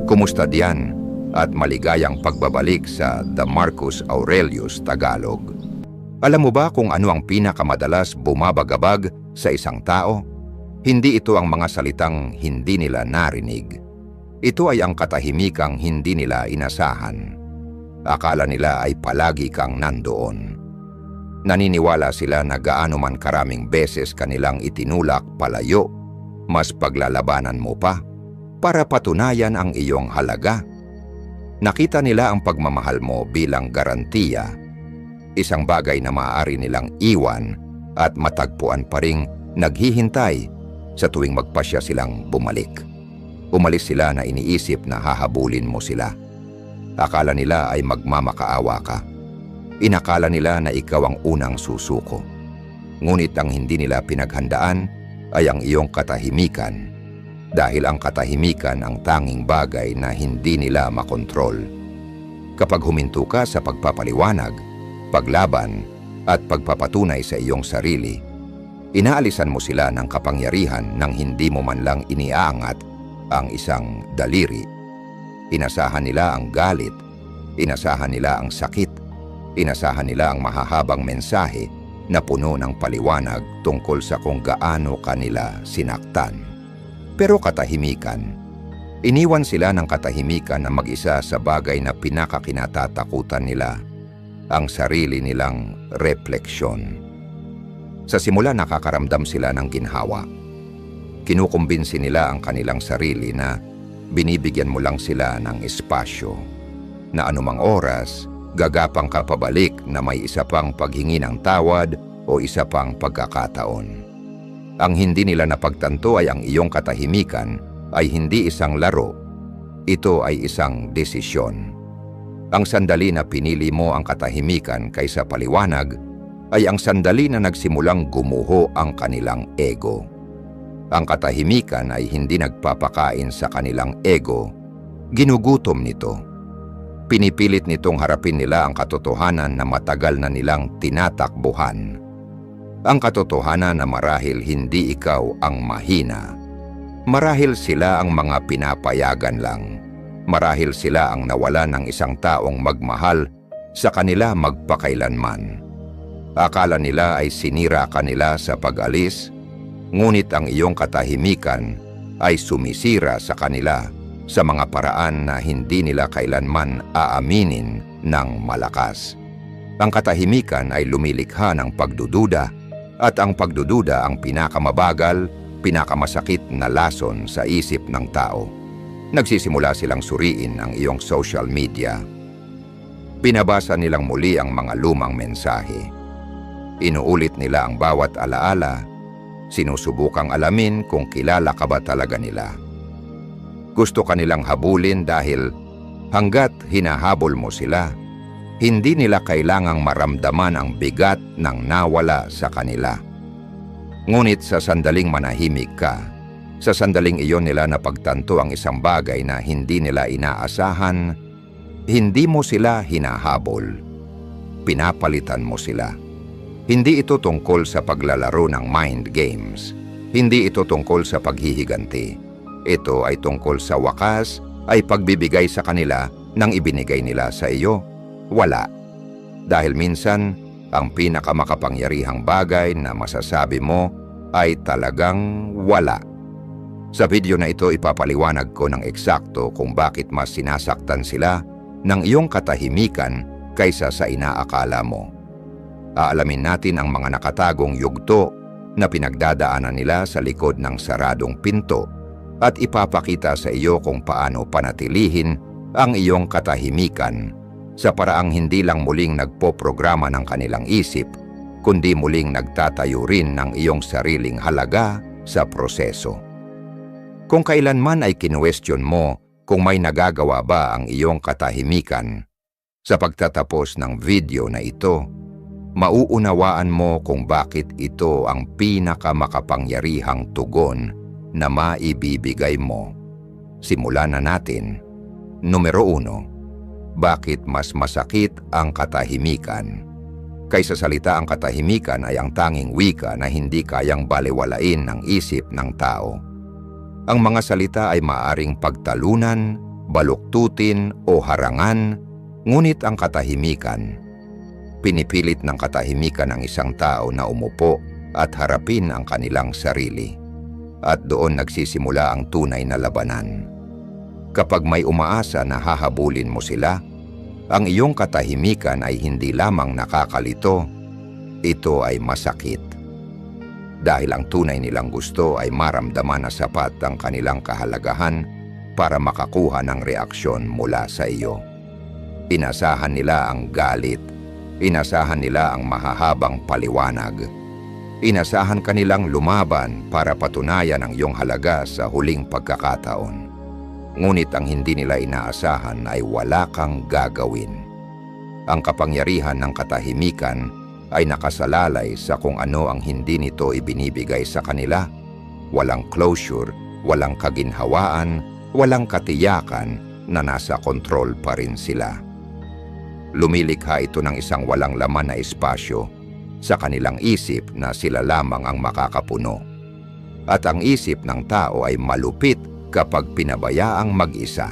Kumusta diyan at maligayang pagbabalik sa The Marcus Aurelius Tagalog. Alam mo ba kung ano ang pinakamadalas bumabagabag sa isang tao? Hindi ito ang mga salitang hindi nila narinig. Ito ay ang katahimikang hindi nila inasahan. Akala nila ay palagi kang nandoon. Naniniwala sila na gaano man karaming beses kanilang itinulak palayo, mas paglalabanan mo pa para patunayan ang iyong halaga. Nakita nila ang pagmamahal mo bilang garantiya, isang bagay na maaari nilang iwan at matagpuan pa ring naghihintay sa tuwing magpasya silang bumalik. Umalis sila na iniisip na hahabulin mo sila. Akala nila ay magmamakaawa ka. Inakala nila na ikaw ang unang susuko. Ngunit ang hindi nila pinaghandaan ay ang iyong katahimikan. Dahil ang katahimikan ang tanging bagay na hindi nila makontrol. Kapag huminto ka sa pagpapaliwanag, paglaban, at pagpapatunay sa iyong sarili, inaalisan mo sila ng kapangyarihan nang hindi mo man lang iniaangat ang isang daliri. Inasahan nila ang galit, inasahan nila ang sakit, inasahan nila ang mahahabang mensahe na puno ng paliwanag tungkol sa kung gaano kanila sinaktan. Pero katahimikan. Iniwan sila ng katahimikan na mag-isa sa bagay na pinakakinatatakutan nila, ang sarili nilang refleksyon. Sa simula nakakaramdam sila ng ginhawa. Kinukumbinsi nila ang kanilang sarili na binibigyan mo lang sila ng espasyo, na anumang oras, gagapang ka pabalik na may isa pang paghingi ng tawad o isa pang pagkakataon. Ang hindi nila napagtanto ay ang iyong katahimikan ay hindi isang laro. Ito ay isang desisyon. Ang sandali na pinili mo ang katahimikan kaysa paliwanag ay ang sandali na nagsimulang gumuho ang kanilang ego. Ang katahimikan ay hindi nagpapakain sa kanilang ego, ginugutom nito. Pinipilit nitong harapin nila ang katotohanan na matagal na nilang tinatakbuhan. Ang katotohanan na marahil hindi ikaw ang mahina. Marahil sila ang mga pinapayagan lang. Marahil sila ang nawala ng isang taong magmahal sa kanila magpakailanman. Akala nila ay sinira kanila sa pag-alis, ngunit ang iyong katahimikan ay sumisira sa kanila sa mga paraan na hindi nila kailanman aaminin ng malakas. Ang katahimikan ay lumilikha ng pagdududa, at ang pagdududa ang pinakamabagal, pinakamasakit na lason sa isip ng tao. Nagsisimula silang suriin ang iyong social media. Binabasa nilang muli ang mga lumang mensahe. Inuulit nila ang bawat alaala, sinusubukang alamin kung kilala ka ba talaga nila. Gusto kanilang habulin dahil hanggat hinahabol mo sila, hindi nila kailangang maramdaman ang bigat ng nawala sa kanila. Ngunit sa sandaling manahimik ka, sa sandaling iyon nila napagtanto ang isang bagay na hindi nila inaasahan, hindi mo sila hinahabol. Pinapalitan mo sila. Hindi ito tungkol sa paglalaro ng mind games. Hindi ito tungkol sa paghihiganti. Ito ay tungkol sa wakas ay pagbibigay sa kanila ng ibinigay nila sa iyo. Wala. Dahil minsan, ang pinakamakapangyarihang bagay na masasabi mo ay talagang wala. Sa video na ito ipapaliwanag ko ng eksakto kung bakit mas sinasaktan sila ng iyong katahimikan kaysa sa inaakala mo. Aalamin natin ang mga nakatagong yugto na pinagdadaanan nila sa likod ng saradong pinto at ipapakita sa iyo kung paano panatilihin ang iyong katahimikan sa paraang hindi lang muling nagpoprograma ng kanilang isip, kundi muling nagtatayo rin ng iyong sariling halaga sa proseso. Kung kailanman ay kinuwestiyon mo kung may nagagawa ba ang iyong katahimikan, sa pagtatapos ng video na ito, mauunawaan mo kung bakit ito ang pinakamakapangyarihang tugon na maibibigay mo. Simulan na natin. Numero 1. Bakit mas masakit ang katahimikan? Kaysa salita, ang katahimikan ay ang tanging wika na hindi kayang balewalain ng isip ng tao. Ang mga salita ay maaring pagtalunan, baluktutin o harangan, ngunit ang katahimikan. Pinipilit ng katahimikan ng isang tao na umupo at harapin ang kanilang sarili. At doon nagsisimula ang tunay na labanan. Kapag may umaasa na hahabulin mo sila, ang iyong katahimikan ay hindi lamang nakakalito, ito ay masakit. Dahil ang tunay nilang gusto ay maramdaman na sapat ang kanilang kahalagahan para makakuha ng reaksyon mula sa iyo. Inasahan nila ang galit, inasahan nila ang mahahabang paliwanag. Inasahan kanilang lumaban para patunayan ang iyong halaga sa huling pagkakataon. Ngunit ang hindi nila inaasahan ay wala kang gagawin. Ang kapangyarihan ng katahimikan ay nakasalalay sa kung ano ang hindi nito ibinibigay sa kanila. Walang closure, walang kaginhawaan, walang katiyakan na nasa kontrol pa rin sila. Lumilikha ito ng isang walang laman na espasyo sa kanilang isip na sila lamang ang makakapuno. At ang isip ng tao ay malupit kapag pinabayaang mag-isa.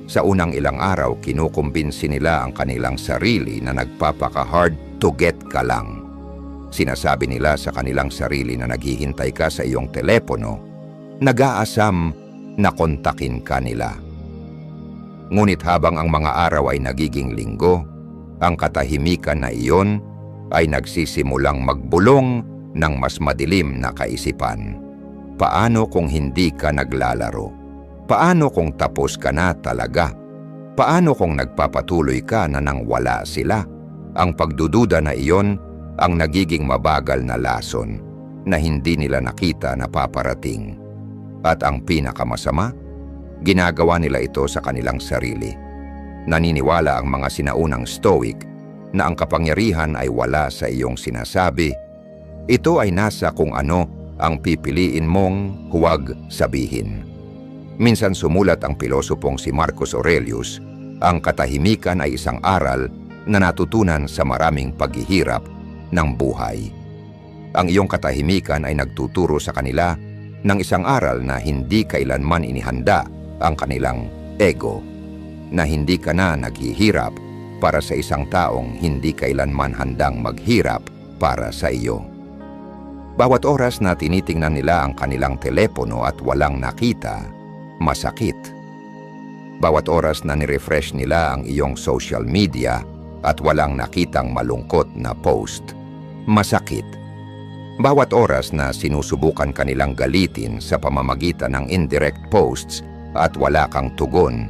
Sa unang ilang araw, kinukumbinsi nila ang kanilang sarili na nagpapaka-hard to get ka lang. Sinasabi nila sa kanilang sarili na naghihintay ka sa iyong telepono, nag-aasam na kontakin ka nila. Ngunit habang ang mga araw ay nagiging linggo, ang katahimikan na iyon ay nagsisimulang magbulong ng mas madilim na kaisipan. Paano kung hindi ka naglalaro? Paano kung tapos ka na talaga? Paano kung nagpapatuloy ka na nang wala sila? Ang pagdududa na iyon ang nagiging mabagal na lason na hindi nila nakita na paparating. At ang pinakamasama, ginagawa nila ito sa kanilang sarili. Naniniwala ang mga sinaunang Stoic na ang kapangyarihan ay wala sa iyong sinasabi. Ito ay nasa kung ano ang pipiliin mong huwag sabihin. Minsan sumulat ang pilosopong si Marcus Aurelius, ang katahimikan ay isang aral na natutunan sa maraming paghihirap ng buhay. Ang iyong katahimikan ay nagtuturo sa kanila ng isang aral na hindi kailanman inihanda ang kanilang ego, na hindi ka na naghihirap para sa isang taong hindi kailanman handang maghirap para sa iyo. Bawat oras na tinitingnan nila ang kanilang telepono at walang nakita, masakit. Bawat oras na nirefresh nila ang iyong social media at walang nakitang malungkot na post, masakit. Bawat oras na sinusubukan kanilang galitin sa pamamagitan ng indirect posts at wala kang tugon,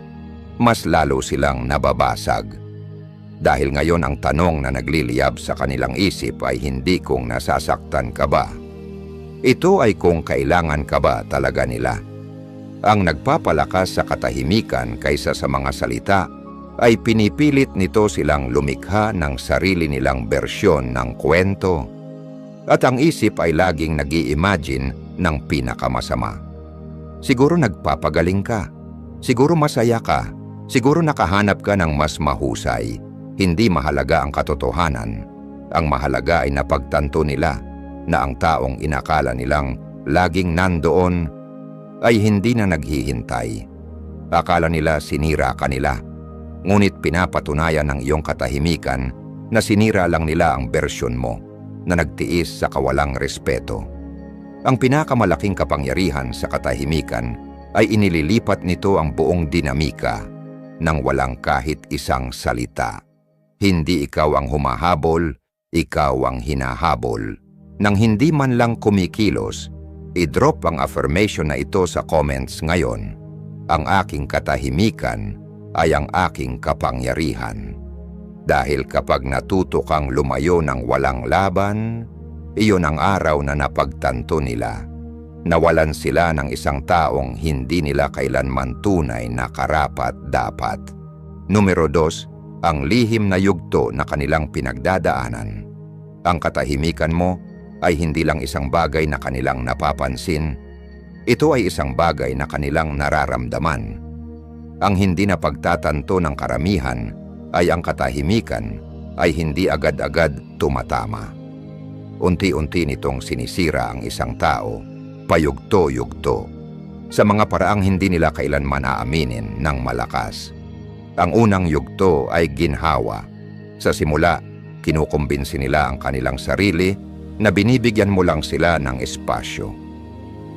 mas lalo silang nababasag. Dahil ngayon ang tanong na nagliliyab sa kanilang isip ay hindi kung nasasaktan ka ba. Ito ay kung kailangan ka ba talaga nila. Ang nagpapalakas sa katahimikan kaysa sa mga salita ay pinipilit nito silang lumikha ng sarili nilang bersyon ng kwento. At ang isip ay laging nag-i-imagine ng pinakamasama. Siguro nagpapagaling ka. Siguro masaya ka. Siguro nakahanap ka ng mas mahusay. Hindi mahalaga ang katotohanan. Ang mahalaga ay napagtanto nila na ang taong inakala nilang laging nandoon ay hindi na naghihintay. Akala nila sinira ka nila. Ngunit pinapatunayan ng iyong katahimikan na sinira lang nila ang bersyon mo na nagtiis sa kawalang respeto. Ang pinakamalaking kapangyarihan sa katahimikan ay inililipat nito ang buong dinamika nang walang kahit isang salita. Hindi ikaw ang humahabol, ikaw ang hinahabol. Nang hindi man lang kumikilos, i-drop ang affirmation na ito sa comments ngayon. Ang aking katahimikan ay ang aking kapangyarihan. Dahil kapag natuto kang lumayo ng walang laban, iyon ang araw na napagtanto nila. Nawalan sila ng isang taong hindi nila kailanman tunay na karapat-dapat. Numero 2, ang lihim na yugto na kanilang pinagdadaanan. Ang katahimikan mo ay hindi lang isang bagay na kanilang napapansin. Ito ay isang bagay na kanilang nararamdaman. Ang hindi na pagtatanto ng karamihan ay ang katahimikan ay hindi agad-agad tumatama. Unti-unti nitong sinisira ang isang tao, payugto-yugto. sa mga paraang hindi nila kailanman aaminin ng malakas. Ang unang yugto ay ginhawa. Sa simula, kinukumbinsi nila ang kanilang sarili na binibigyan mo lang sila ng espasyo.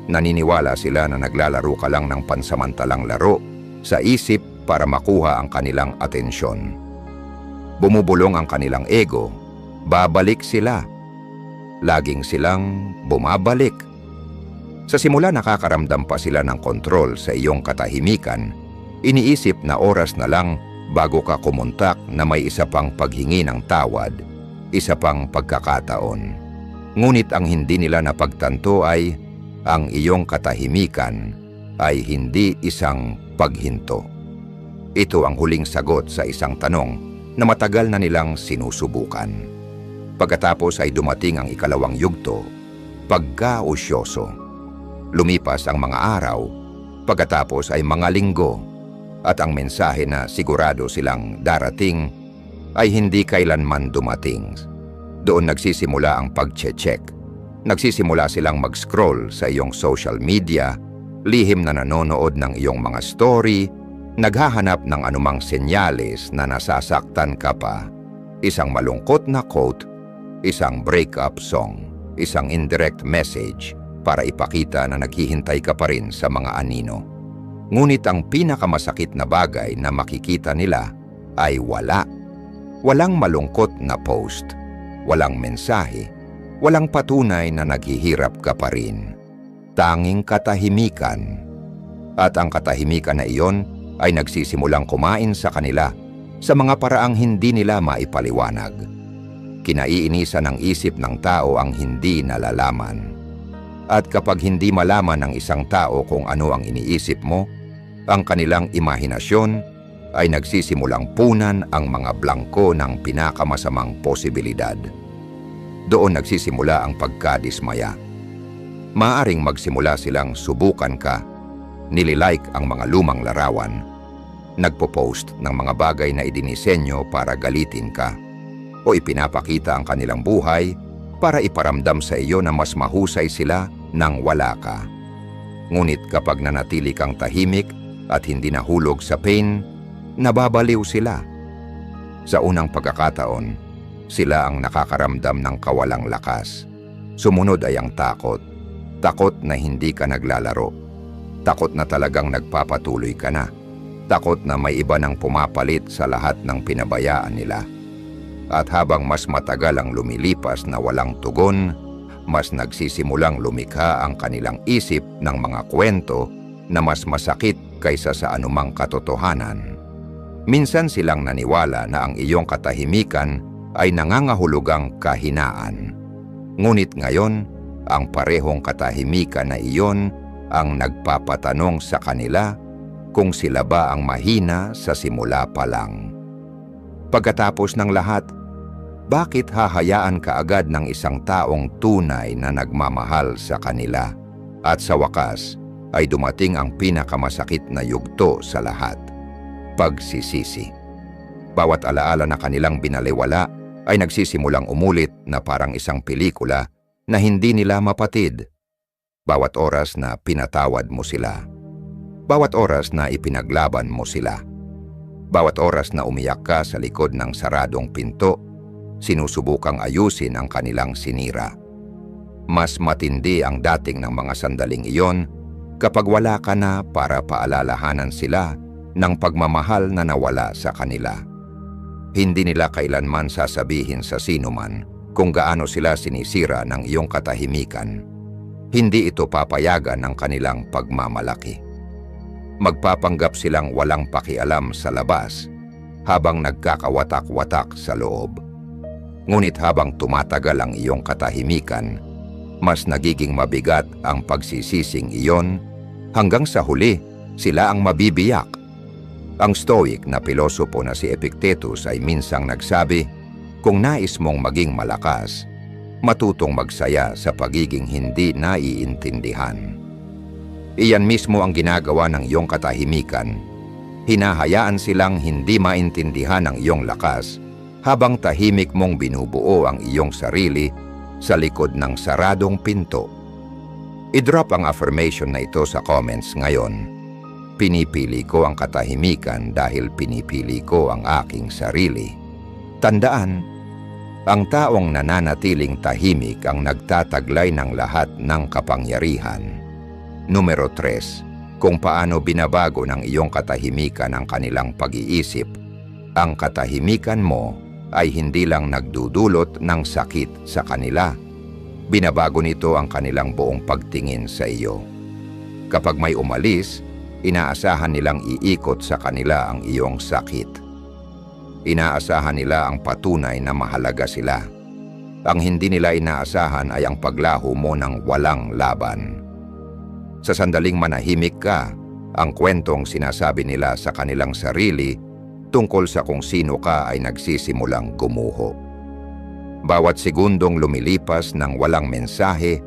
Naniniwala sila na naglalaro ka lang ng pansamantalang laro sa isip para makuha ang kanilang atensyon. Bumubulong ang kanilang ego, babalik sila. Laging silang bumabalik. Sa simula nakakaramdam pa sila ng kontrol sa iyong katahimikan, iniisip na oras na lang bago ka kumontak na may isa pang paghingi ng tawad, isa pang pagkakataon. Ngunit ang hindi nila napagtanto ay ang iyong katahimikan ay hindi isang paghinto. Ito ang huling sagot sa isang tanong na matagal na nilang sinusubukan. Pagkatapos ay dumating ang ikalawang yugto, pagkaosyoso. Lumipas ang mga araw, pagkatapos ay mga linggo, at ang mensahe na sigurado silang darating ay hindi kailanman dumating. Doon nagsisimula ang pag-check. Nagsisimula silang mag-scroll sa iyong social media, lihim na nanonood ng iyong mga story, naghahanap ng anumang senyales na nasasaktan ka pa. Isang malungkot na quote, isang breakup song, isang indirect message, para ipakita na naghihintay ka pa rin sa mga anino. Ngunit ang pinakamasakit na bagay na makikita nila ay wala. Walang malungkot na post, walang mensahe, walang patunay na naghihirap ka pa rin. Tanging katahimikan. At ang katahimikan na iyon ay nagsisimulang kumain sa kanila sa mga paraang hindi nila maipaliwanag. Kinaiinisan ng isip ng tao ang hindi nalalaman. At kapag hindi malaman ng isang tao kung ano ang iniisip mo, ang kanilang imahinasyon ay nagsisimulang punan ang mga blangko ng pinakamasamang posibilidad. Doon nagsisimula ang pagkadismaya. Maaring magsimula silang subukan ka, nililike ang mga lumang larawan, nagpo-post ng mga bagay na idinisenyo para galitin ka, o ipinapakita ang kanilang buhay para iparamdam sa iyo na mas mahusay sila nang wala ka. Ngunit kapag nanatili kang tahimik at hindi nahulog sa pain, nababaliw sila. Sa unang pagkakataon, sila ang nakakaramdam ng kawalang lakas. Sumunod ay ang takot. Takot na hindi ka naglalaro. Takot na talagang nagpapatuloy ka na. Takot na may iba nang pumapalit sa lahat ng pinabayaan nila. At habang mas matagal ang lumilipas na walang tugon, mas nagsisimulang lumikha ang kanilang isip ng mga kwento na mas masakit kaysa sa anumang katotohanan. Minsan silang naniwala na ang iyong katahimikan ay nangangahulugang kahinaan. Ngunit ngayon, ang parehong katahimikan na iyon ang nagpapatanong sa kanila kung sila ba ang mahina sa simula pa lang. Pagkatapos ng lahat, bakit hahayaan ka agad ng isang taong tunay na nagmamahal sa kanila? At sa wakas, ay dumating ang pinakamasakit na yugto sa lahat, pagsisisi. Bawat alaala na kanilang binaliwala ay nagsisimulang umulit na parang isang pelikula na hindi nila mapatid. Bawat oras na pinatawad mo sila. Bawat oras na ipinaglaban mo sila. Bawat oras na umiyak ka sa likod ng saradong pinto, sinusubukang ayusin ang kanilang sinira. Mas matindi ang dating ng mga sandaling iyon kapag wala ka na para paalalahanan sila ng pagmamahal na nawala sa kanila. Hindi nila kailanman sasabihin sa sinuman kung gaano sila sinisira ng iyong katahimikan. Hindi ito papayagan ng kanilang pagmamalaki. Magpapanggap silang walang pakialam sa labas habang nagkakawatak-watak sa loob. Ngunit habang tumatagal ang iyong katahimikan, mas nagiging mabigat ang pagsisising iyon hanggang sa huli sila ang mabibiyak. Ang Stoic na pilosopo na si Epictetus ay minsang nagsabi, kung nais mong maging malakas, matutong magsaya sa pagiging hindi naiintindihan. Iyan mismo ang ginagawa ng iyong katahimikan. Hinahayaan silang hindi maintindihan ang iyong lakas habang tahimik mong binubuo ang iyong sarili sa likod ng saradong pinto. I-drop ang affirmation na ito sa comments ngayon. Pinipili ko ang katahimikan dahil pinipili ko ang aking sarili. Tandaan, ang taong nananatiling tahimik ang nagtataglay ng lahat ng kapangyarihan. Numero 3, kung paano binabago ng iyong katahimikan ang kanilang pag-iisip. Ang katahimikan mo ay hindi lang nagdudulot ng sakit sa kanila. Binabago nito ang kanilang buong pagtingin sa iyo. Kapag may umalis, inaasahan nilang iikot sa kanila ang iyong sakit. Inaasahan nila ang patunay na mahalaga sila. Ang hindi nila inaasahan ay ang paglaho mo ng walang laban. Sa sandaling manahimik ka, ang kwentong sinasabi nila sa kanilang sarili tungkol sa kung sino ka ay nagsisimulang gumuho. Bawat segundong lumilipas ng walang mensahe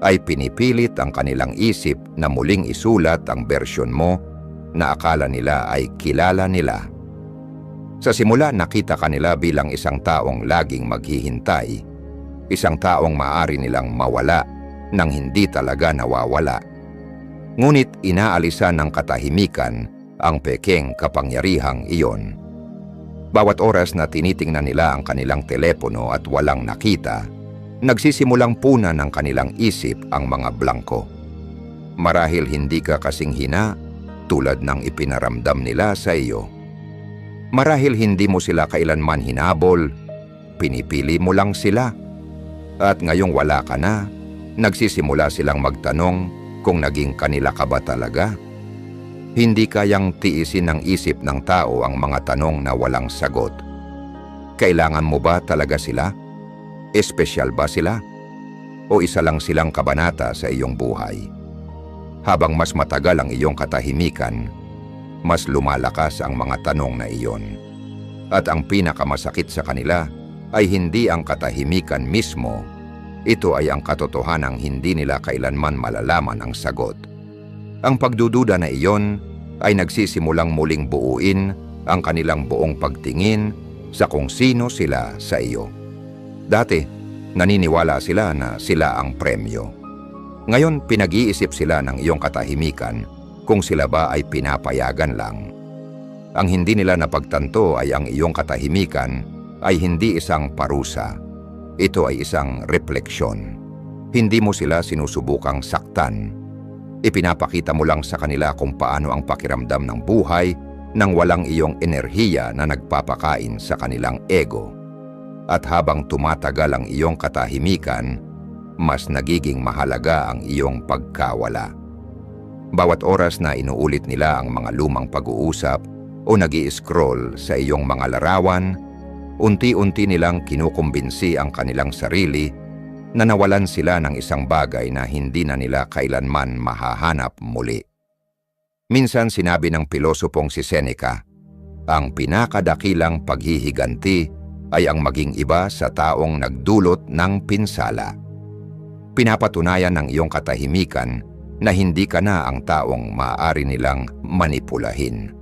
ay pinipilit ang kanilang isip na muling isulat ang bersyon mo na akala nila ay kilala nila. Sa simula nakita ka nila bilang isang taong laging maghihintay, isang taong maaari nilang mawala nang hindi talaga nawawala. Ngunit inaalisan ng katahimikan ang pekeng kapangyarihang iyon. Bawat oras na tinitingnan nila ang kanilang telepono at walang nakita, nagsisimulang punan ng kanilang isip ang mga blangko. Marahil hindi ka kasing hina tulad ng ipinaramdam nila sa iyo. Marahil hindi mo sila kailanman hinabol, pinipili mo lang sila. At ngayong wala ka na, nagsisimula silang magtanong kung naging kanila ka ba talaga. Hindi kayang tiisin ng isip ng tao ang mga tanong na walang sagot. Kailangan mo ba talaga sila? Espesyal ba sila? O isa lang silang kabanata sa iyong buhay? Habang mas matagal ang iyong katahimikan, mas lumalakas ang mga tanong na iyon. At ang pinakamasakit sa kanila ay hindi ang katahimikan mismo. Ito ay ang katotohanang hindi nila kailanman malalaman ang sagot. Ang pagdududa na iyon ay nagsisimulang muling buuin ang kanilang buong pagtingin sa kung sino sila sa iyo. Dati, naniniwala sila na sila ang premyo. Ngayon, pinag-iisip sila ng iyong katahimikan kung sila ba ay pinapayagan lang. Ang hindi nila napagtanto ay ang iyong katahimikan ay hindi isang parusa. Ito ay isang refleksyon. Hindi mo sila sinusubukang saktan. Ipinapakita mo lang sa kanila kung paano ang pakiramdam ng buhay nang walang iyong enerhiya na nagpapakain sa kanilang ego. At habang tumatagal ang iyong katahimikan, mas nagiging mahalaga ang iyong pagkawala. Bawat oras na inuulit nila ang mga lumang pag-uusap o nag-i-scroll sa iyong mga larawan, unti-unti nilang kinukumbinsi ang kanilang sarili na nawalan sila ng isang bagay na hindi na nila kailanman mahahanap muli. Minsan sinabi ng pilosopong si Seneca, ang pinakadakilang paghihiganti ay ang maging iba sa taong nagdulot ng pinsala. Pinapatunayan ng iyong katahimikan na hindi ka na ang taong maaari nilang manipulahin.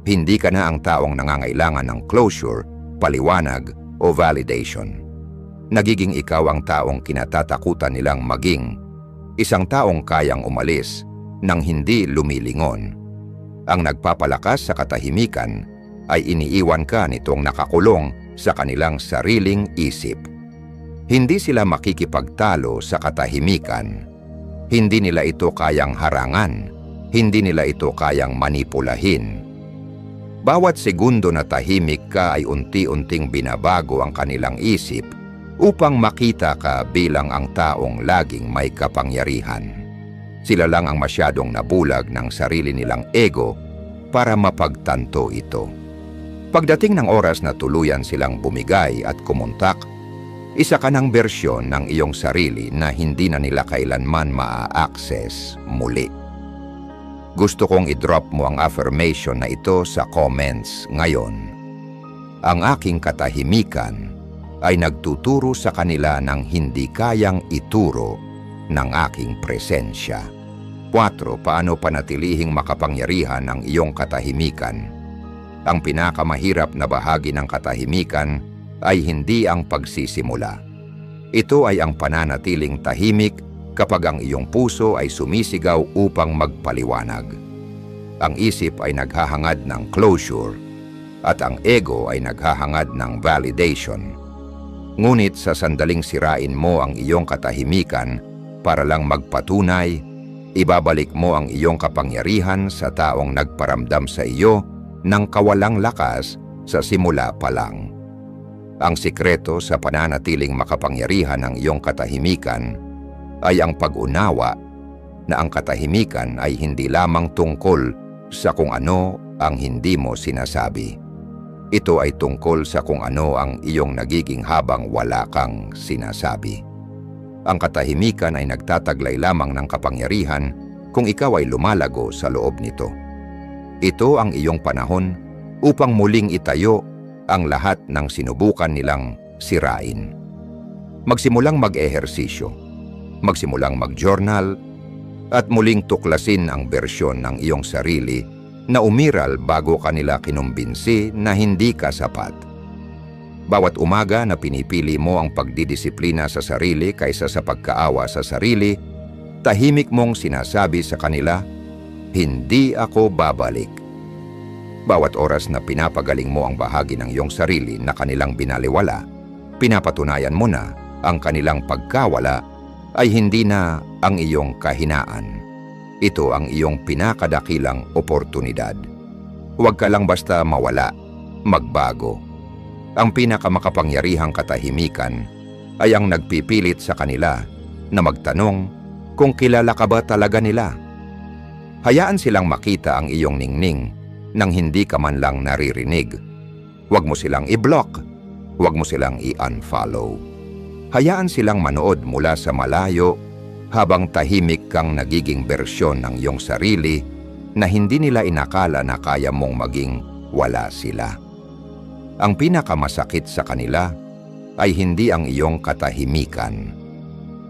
Hindi ka na ang taong nangangailangan ng closure, paliwanag o validation. Nagiging ikaw ang taong kinatatakutan nilang maging, isang taong kayang umalis nang hindi lumilingon. Ang nagpapalakas sa katahimikan ay iniiwan ka nitong nakakulong sa kanilang sariling isip. Hindi sila makikipagtalo sa katahimikan. Hindi nila ito kayang harangan. Hindi nila ito kayang manipulahin. Bawat segundo na tahimik ka ay unti-unting binabago ang kanilang isip upang makita ka bilang ang taong laging may kapangyarihan. Sila lang ang masyadong nabulag ng sarili nilang ego para mapagtanto ito. Pagdating ng oras na tuluyan silang bumigay at kumontak, isa ka ng bersyon ng iyong sarili na hindi na nila kailanman maa-access muli. Gusto kong i-drop mo ang affirmation na ito sa comments ngayon. Ang aking katahimikan ay nagtuturo sa kanila ng hindi kayang ituro ng aking presensya. 4. Paano panatilihing makapangyarihan ang iyong katahimikan? Ang pinakamahirap na bahagi ng katahimikan ay hindi ang pagsisimula. Ito ay ang pananatiling tahimik kapag ang iyong puso ay sumisigaw upang magpaliwanag. Ang isip ay naghahangad ng closure at ang ego ay naghahangad ng validation. Ngunit sa sandaling sirain mo ang iyong katahimikan para lang magpatunay, ibabalik mo ang iyong kapangyarihan sa taong nagparamdam sa iyo ng kawalang lakas sa simula pa lang. Ang sikreto sa pananatiling makapangyarihan ng iyong katahimikan ay ang pag-unawa na ang katahimikan ay hindi lamang tungkol sa kung ano ang hindi mo sinasabi. Ito ay tungkol sa kung ano ang iyong nagiging habang wala kang sinasabi. Ang katahimikan ay nagtataglay lamang ng kapangyarihan kung ikaw ay lumalago sa loob nito. Ito ang iyong panahon upang muling itayo ang lahat ng sinubukan nilang sirain. Magsimulang mag-ehersisyo, magsimulang mag-journal, at muling tuklasin ang bersyon ng iyong sarili na umiral bago kanila kinumbinsi na hindi ka sapat. Bawat umaga na pinipili mo ang pagdidisiplina sa sarili kaysa sa pagkaawa sa sarili, tahimik mong sinasabi sa kanila, "Hindi ako babalik." Bawat oras na pinapagaling mo ang bahagi ng iyong sarili na kanilang binaliwala, pinapatunayan mo na ang kanilang pagkawala ay hindi na ang iyong kahinaan. Ito ang iyong pinakadakilang oportunidad. Huwag ka lang basta mawala, magbago. Ang pinakamakapangyarihang katahimikan ay ang nagpipilit sa kanila na magtanong kung kilala ka ba talaga nila. Hayaan silang makita ang iyong ningning nang hindi ka man lang naririnig. Huwag mo silang i-block, huwag mo silang i-unfollow. Hayaan silang manood mula sa malayo habang tahimik kang nagiging bersyon ng iyong sarili na hindi nila inakala na kaya mong maging wala sila. Ang pinakamasakit sa kanila ay hindi ang iyong katahimikan.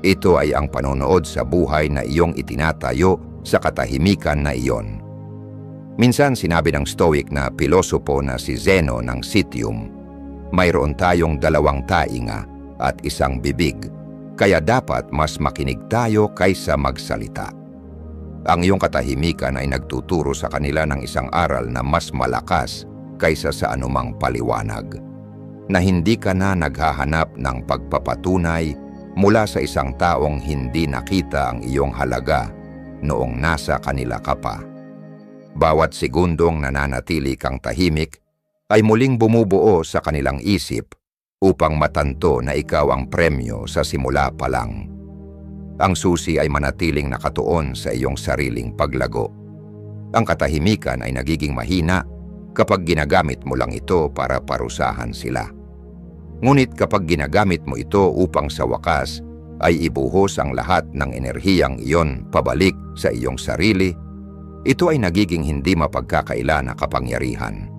Ito ay ang panonood sa buhay na iyong itinatayo sa katahimikan na iyon. Minsan sinabi ng Stoic na pilosopo na si Zeno ng Citium, mayroon tayong 2 tainga at 1 bibig, kaya dapat mas makinig tayo kaysa magsalita. Ang iyong katahimikan ay nagtuturo sa kanila ng isang aral na mas malakas kaysa sa anumang paliwanag, na hindi ka na naghahanap ng pagpapatunay mula sa isang taong hindi nakita ang iyong halaga noong nasa kanila ka pa. Bawat segundong nananatili kang tahimik ay muling bumubuo sa kanilang isip upang matanto na ikaw ang premyo sa simula pa lang. Ang susi ay manatiling nakatuon sa iyong sariling paglago. Ang katahimikan ay nagiging mahina kapag ginagamit mo lang ito para parusahan sila. Ngunit kapag ginagamit mo ito upang sa wakas ay ibuhos ang lahat ng enerhiyang iyon pabalik sa iyong sarili, ito ay nagiging hindi mapagkakaila na kapangyarihan.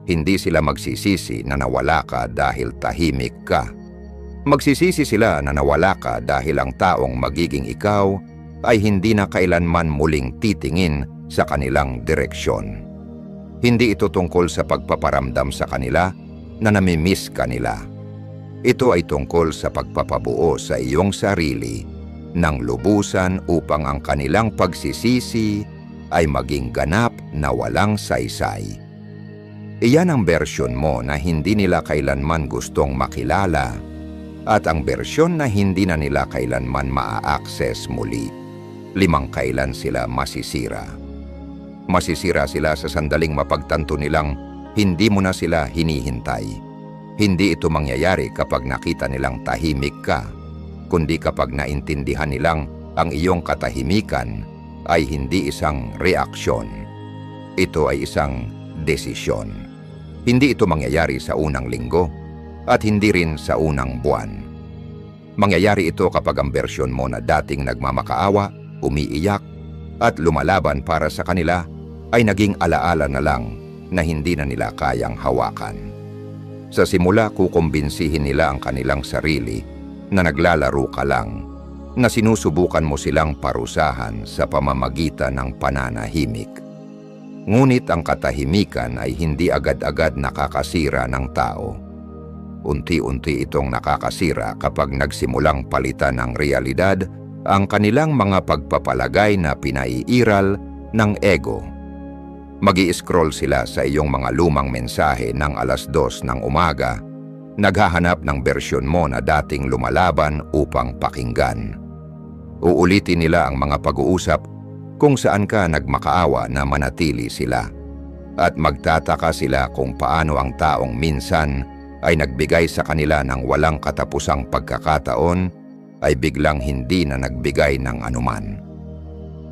Hindi sila magsisisi na nawala ka dahil tahimik ka. Magsisisi sila na nawala ka dahil ang taong magiging ikaw ay hindi na kailanman muling titingin sa kanilang direksyon. Hindi ito tungkol sa pagpaparamdam sa kanila na namimiss ka nila. Ito ay tungkol sa pagpapabuo sa iyong sarili ng lubusan upang ang kanilang pagsisisi ay maging ganap na walang saysay. Iyan ang bersyon mo na hindi nila kailanman gustong makilala at ang bersyon na hindi na nila kailanman maa-access muli. 5 kailan sila masisira. Masisira sila sa sandaling mapagtanto nilang hindi mo na sila hinihintay. Hindi ito mangyayari kapag nakita nilang tahimik ka, kundi kapag naintindihan nilang ang iyong katahimikan ay hindi isang reaksyon. Ito ay isang desisyon. Hindi ito mangyayari sa unang linggo at hindi rin sa unang buwan. Mangyayari ito kapag ang bersyon mo na dating nagmamakaawa, umiiyak at lumalaban para sa kanila ay naging alaala na lang na hindi na nila kayang hawakan. Sa simula kukumbinsihin nila ang kanilang sarili na naglalaro ka lang, na sinusubukan mo silang parusahan sa pamamagitan ng pananahimik. Ngunit ang katahimikan ay hindi agad-agad nakakasira ng tao. Unti-unti itong nakakasira kapag nagsimulang palitan ng realidad ang kanilang mga pagpapalagay na pinaiiral ng ego. Magi-scroll sila sa iyong mga lumang mensahe ng 2:00 ng umaga, naghahanap ng bersyon mo na dating lumalaban upang pakinggan. Uulitin nila ang mga pag-uusap kung saan ka nagmakaawa na manatili sila. At magtataka sila kung paano ang taong minsan ay nagbigay sa kanila ng walang katapusang pagkakataon ay biglang hindi na nagbigay ng anuman.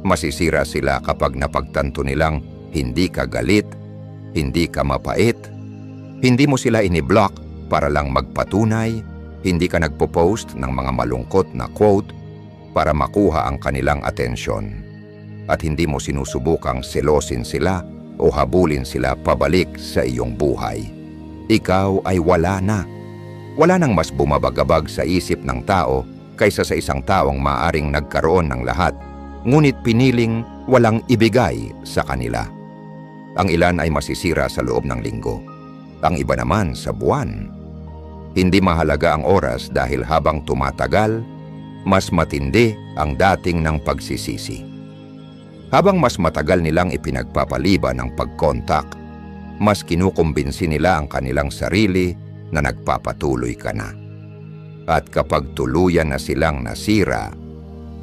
Masisira sila kapag napagtanto nilang hindi ka galit, hindi ka mapait, hindi mo sila iniblock para lang magpatunay, hindi ka nagpo-post ng mga malungkot na quote para makuha ang kanilang atensyon, at hindi mo sinusubukang selosin sila o habulin sila pabalik sa iyong buhay. Ikaw ay wala na. Wala nang mas bumabagabag sa isip ng tao kaysa sa isang taong maaring nagkaroon ng lahat, ngunit piniling walang ibigay sa kanila. Ang ilan ay masisira sa loob ng linggo, ang iba naman sa buwan. Hindi mahalaga ang oras dahil habang tumatagal, mas matindi ang dating ng pagsisisi. Habang mas matagal nilang ipinagpapaliban ang pag-contact, mas kinukumbinsi nila ang kanilang sarili na nagpapatuloy ka na. At kapag tuluyan na silang nasira,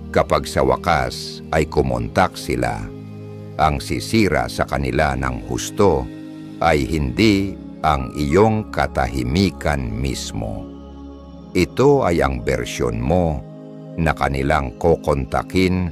kapag sa wakas ay kumontak sila, ang sisira sa kanila ng husto ay hindi ang iyong katahimikan mismo. Ito ay ang bersyon mo na kanilang kokontakin